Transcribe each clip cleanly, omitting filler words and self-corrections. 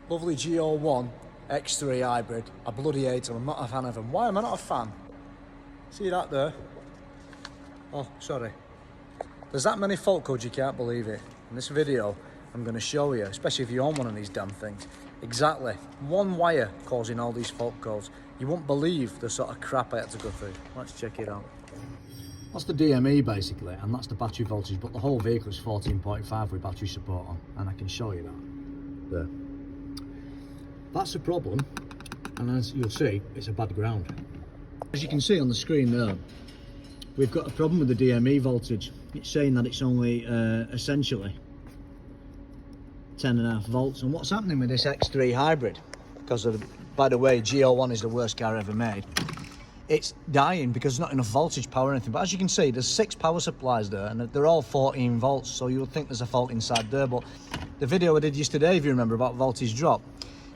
Lovely G01 X3 hybrid. I bloody hate them. I'm not a fan of them. Why am I not a fan? See that there? Oh, sorry. There's that many fault codes, you can't believe it. In this video, I'm going to show you, especially if you own one of these damn things, exactly one wire causing all these fault codes. You won't believe the sort of crap I had to go through. Let's check it out. That's the DME basically, and that's the battery voltage, but the whole vehicle is 14.5 with battery support on, and I can show you that. There. That's a problem, and as you'll see, it's a bad ground. As you can see on the screen there, we've got a problem with the DME voltage. It's saying that it's only essentially 10.5 volts, and what's happening with this X3 hybrid, because of, by the way, G01 is the worst car ever made, it's dying because there's not enough voltage power or anything. But as you can see, there's 6 power supplies there, and they're all 14 volts, so you would think there's a fault inside there. But the video I did yesterday, if you remember, about voltage drop,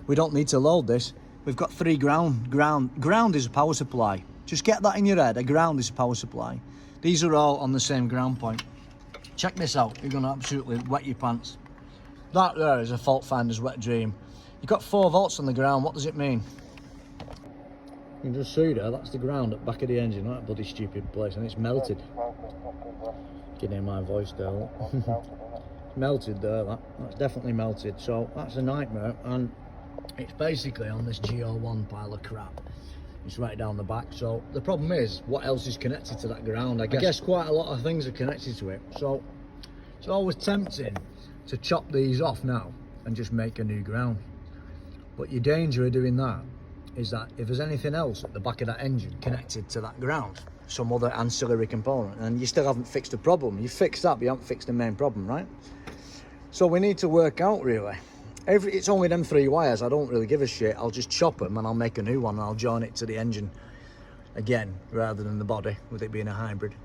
we don't need to load this. We've got 3 ground. Ground is a power supply. Just get that in your head, a ground is a power supply. These are all on the same ground point. Check this out, you're gonna absolutely wet your pants. That there is a fault finder's wet dream. You've got 4 volts on the ground, what does it mean? You can just see there, that's the ground at the back of the engine, that bloody stupid place, and it's melted. You can hear my voice there, look. It's melted there, that's definitely melted, so that's a nightmare, and it's basically on this G01 pile of crap. It's right down the back. So the problem is, what else is connected to that ground? I guess quite a lot of things are connected to it. So it's always tempting to chop these off now and just make a new ground. But your danger of doing that is that if there's anything else at the back of that engine connected to that ground, some other ancillary component, and you still haven't fixed the problem. You fixed that, but you haven't fixed the main problem, right? So we need to work out really. It's only them 3 wires, I don't really give a shit. I'll just chop them and I'll make a new one and I'll join it to the engine again, rather than the body, with it being a hybrid.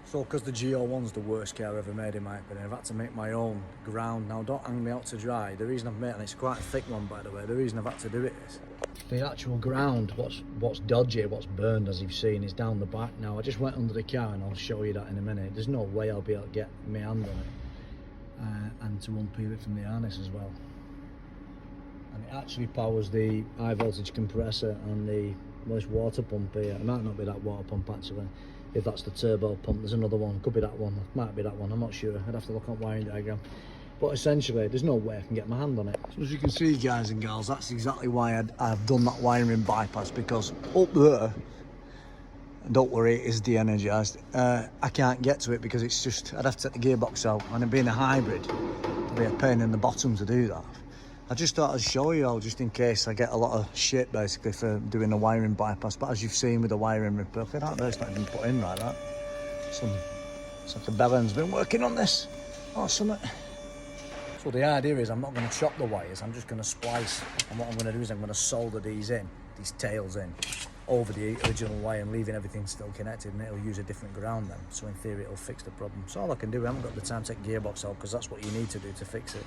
So, because the G01's the worst car ever made in my opinion, I've had to make my own ground. Now, don't hang me out to dry. The reason I've made it, and it's quite a thick one by the way, the reason I've had to do it is, the actual ground, what's dodgy, what's burned as you've seen, is down the back. Now, I just went under the car and I'll show you that in a minute. There's no way I'll be able to get my hand on it, and to unpeel it from the harness as well. And it actually powers the high voltage compressor and this water pump here. It might not be that water pump actually, if that's the turbo pump. There's another one, could be that one, might be that one, I'm not sure. I'd have to look on wiring diagram. But essentially, there's no way I can get my hand on it. So as you can see, guys and girls, that's exactly why I've done that wiring bypass, because up there, don't worry, it is de-energised, I can't get to it because it's just, I'd have to take the gearbox out, and it being a hybrid, it'd be a pain in the bottom to do that. I just thought I'd show you all, just in case I get a lot of shit basically for doing a wiring bypass. But as you've seen with the wiring repair, look at that there, it's not even put in like that. It's like the bellend's been working on this or something. So the idea is I'm not going to chop the wires, I'm just going to splice. And what I'm going to do is I'm going to solder these tails in, over the original wire, and leaving everything still connected, and it'll use a different ground then. So in theory it'll fix the problem. So all I can do, I haven't got the time to take gearbox out, because that's what you need to do to fix it.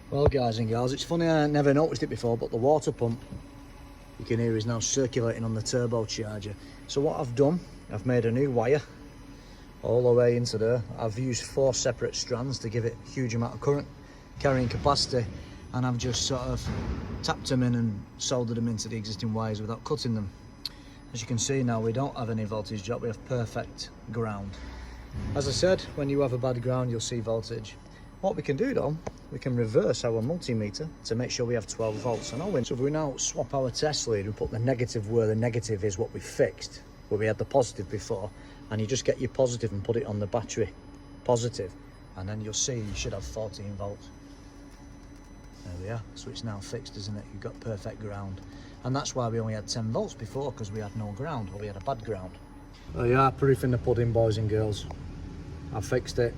Well, guys and girls, it's funny, I never noticed it before, but the water pump, you can hear, is now circulating on the turbocharger. So what I've done, I've made a new wire all the way into there. I've used 4 separate strands to give it a huge amount of current carrying capacity, and I've just sort of tapped them in and soldered them into the existing wires without cutting them. As you can see now, we don't have any voltage drop, we have perfect ground. As I said, when you have a bad ground, you'll see voltage. What we can do though, we can reverse our multimeter to make sure we have 12 volts. So if we now swap our test lead and put the negative where the negative is what we fixed, where we had the positive before, and you just get your positive and put it on the battery positive, and then you'll see you should have 14 volts. There we are. So it's now fixed, isn't it? You've got perfect ground. And that's why we only had 10 volts before, because we had no ground, or we had a bad ground. There you are, proof in the pudding, boys and girls. I fixed it.